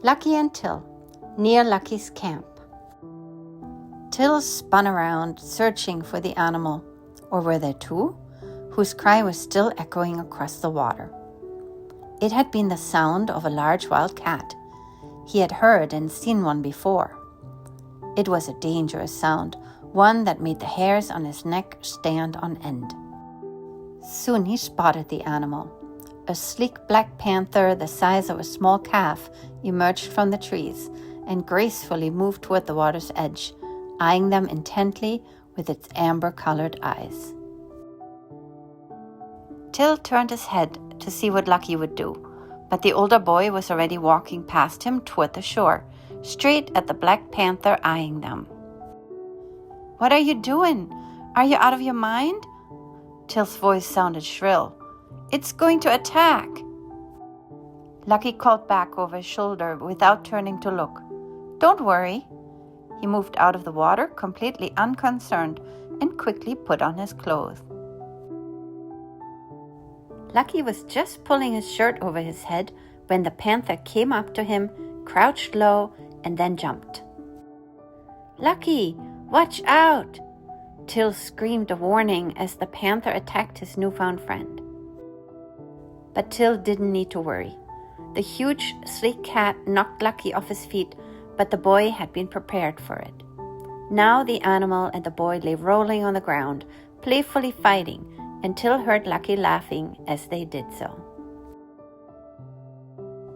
Lucky and Till, near Lucky's camp. Till spun around, searching for the animal, or were there two, whose cry was still echoing across the water. It had been the sound of a large wild cat. He had heard and seen one before. It was a dangerous sound, one that made the hairs on his neck stand on end. Soon he spotted the animal. A sleek black panther the size of a small calf emerged from the trees and gracefully moved toward the water's edge, eyeing them intently with its amber-colored eyes. Till turned his head to see what Lucky would do, but the older boy was already walking past him toward the shore, straight at the black panther eyeing them. "What are you doing? Are you out of your mind?" Till's voice sounded shrill. "It's going to attack." Lucky called back over his shoulder without turning to look. "Don't worry." He moved out of the water, completely unconcerned, and quickly put on his clothes. Lucky was just pulling his shirt over his head when the panther came up to him, crouched low, and then jumped. "Lucky, watch out!" Till screamed a warning as the panther attacked his newfound friend. But Till didn't need to worry. The huge, sleek cat knocked Lucky off his feet, but the boy had been prepared for it. Now the animal and the boy lay rolling on the ground, playfully fighting, and Till heard Lucky laughing as they did so.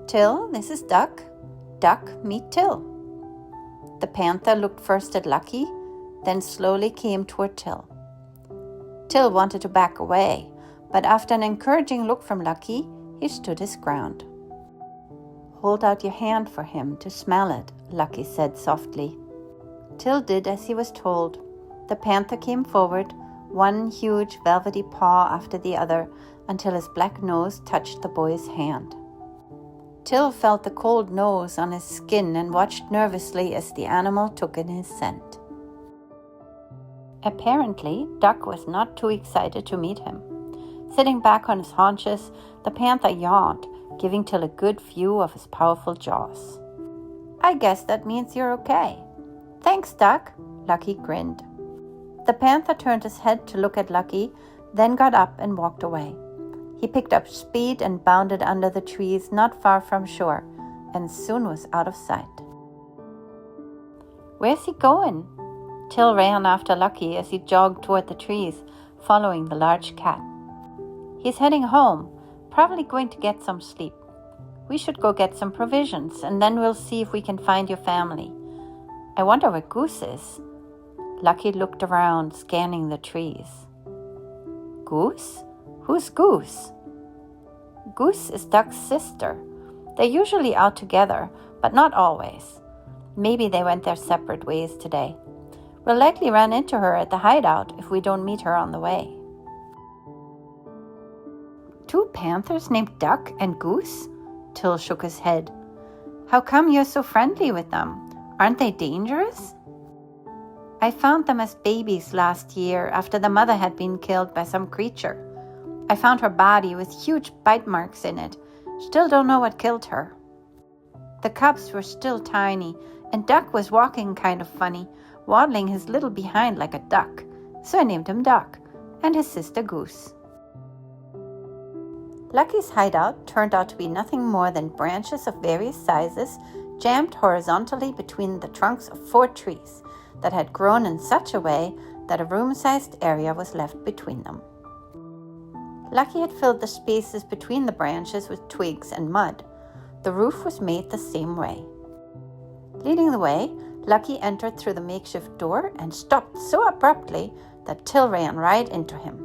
"Till, this is Duck. Duck, meet Till." The panther looked first at Lucky, then slowly came toward Till. Till wanted to back away, but after an encouraging look from Lucky, he stood his ground. "Hold out your hand for him to smell it," Lucky said softly. Till did as he was told. The panther came forward, one huge velvety paw after the other, until his black nose touched the boy's hand. Till felt the cold nose on his skin and watched nervously as the animal took in his scent. Apparently, Duck was not too excited to meet him. Sitting back on his haunches, the panther yawned, giving Till a good view of his powerful jaws. "I guess that means you're okay." "Thanks, Duck," Lucky grinned. The panther turned his head to look at Lucky, then got up and walked away. He picked up speed and bounded under the trees not far from shore, and soon was out of sight. "Where's he going?" Till ran after Lucky as he jogged toward the trees, following the large cat. "He's heading home, probably going to get some sleep. We should go get some provisions, and then we'll see if we can find your family. I wonder where Goose is." Lucky looked around, scanning the trees. "Goose? Who's Goose?" "Goose is Duck's sister. They're usually out together, but not always. Maybe they went their separate ways today. We'll likely run into her at the hideout if we don't meet her on the way." "Two panthers named Duck and Goose?" Till shook his head. "How come you're so friendly with them? Aren't they dangerous?" "I found them as babies last year after the mother had been killed by some creature. I found her body with huge bite marks in it. Still don't know what killed her. The cubs were still tiny, and Duck was walking kind of funny, waddling his little behind like a duck, so I named him Duck, and his sister Goose." Lucky's hideout turned out to be nothing more than branches of various sizes jammed horizontally between the trunks of 4 trees that had grown in such a way that a room-sized area was left between them. Lucky had filled the spaces between the branches with twigs and mud. The roof was made the same way. Leading the way, Lucky entered through the makeshift door and stopped so abruptly that Till ran right into him.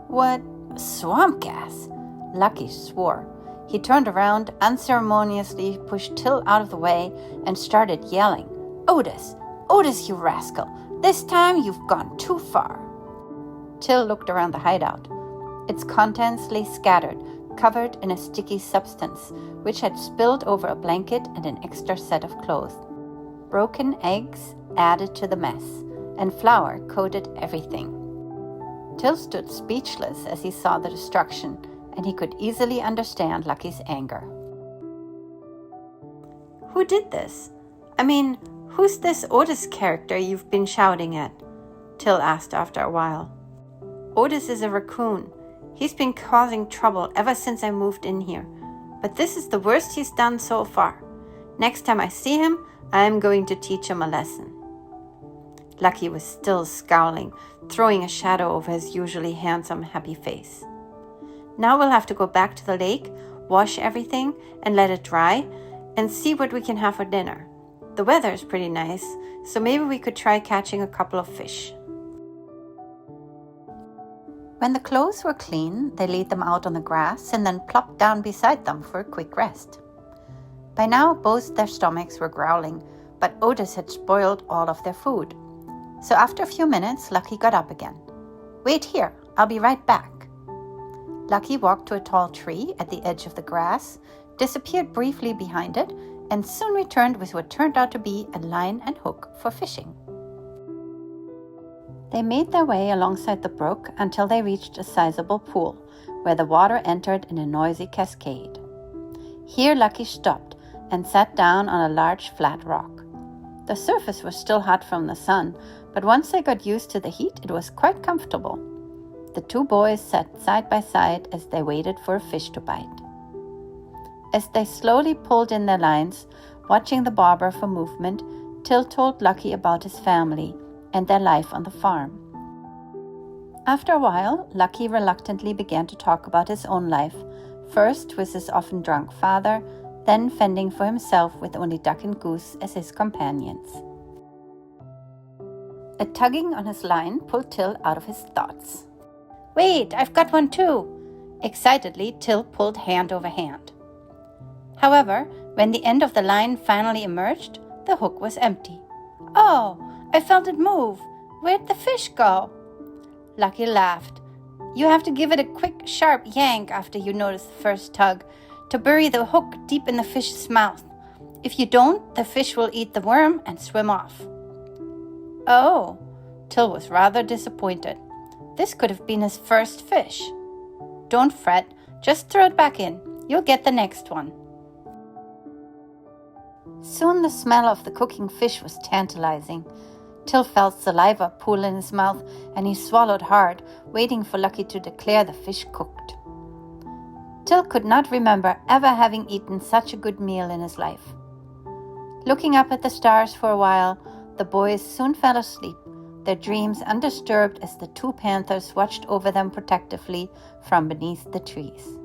"What? Swamp gas!" Lucky swore. He turned around, unceremoniously pushed Till out of the way, and started yelling, "Otis! Otis, you rascal! This time you've gone too far!" Till looked around the hideout. Its contents lay scattered, covered in a sticky substance, which had spilled over a blanket and an extra set of clothes. Broken eggs added to the mess, and flour coated everything. Till stood speechless as he saw the destruction, and he could easily understand Lucky's anger. Who did this? I mean, who's this Otis character you've been shouting at? Till asked after a while. Otis is a raccoon. He's been causing trouble ever since I moved in here. But this is the worst he's done so far. Next time I see him, I am going to teach him a lesson. Lucky was still scowling, throwing a shadow over his usually handsome, happy face. Now we'll have to go back to the lake, wash everything, and let it dry, and see what we can have for dinner. The weather is pretty nice, so maybe we could try catching a couple of fish. When the clothes were clean, they laid them out on the grass and then plopped down beside them for a quick rest. By now, both their stomachs were growling, but Otis had spoiled all of their food. So after a few minutes, Lucky got up again. "Wait here, I'll be right back." Lucky walked to a tall tree at the edge of the grass, disappeared briefly behind it, and soon returned with what turned out to be a line and hook for fishing. They made their way alongside the brook until they reached a sizable pool, where the water entered in a noisy cascade. Here Lucky stopped and sat down on a large flat rock. The surface was still hot from the sun, but once they got used to the heat, it was quite comfortable. The two boys sat side by side as they waited for a fish to bite. As they slowly pulled in their lines, watching the bobber for movement, Till told Lucky about his family and their life on the farm. After a while, Lucky reluctantly began to talk about his own life, first with his often drunk father, then fending for himself with only duck and goose as his companions. A tugging on his line pulled Till out of his thoughts. "Wait, I've got one too!" Excitedly, Till pulled hand over hand. However, when the end of the line finally emerged, the hook was empty. "Oh, I felt it move. Where'd the fish go?" Lucky laughed. "You have to give it a quick, sharp yank after you notice the first tug, to bury the hook deep in the fish's mouth. If you don't, the fish will eat the worm and swim off." Oh, Till was rather disappointed. This could have been his first fish. "Don't fret, just throw it back in. You'll get the next one." Soon the smell of the cooking fish was tantalizing. Till felt saliva pool in his mouth, and he swallowed hard, waiting for Lucky to declare the fish cooked. Till could not remember ever having eaten such a good meal in his life. Looking up at the stars for a while, the boys soon fell asleep, their dreams undisturbed as the two panthers watched over them protectively from beneath the trees.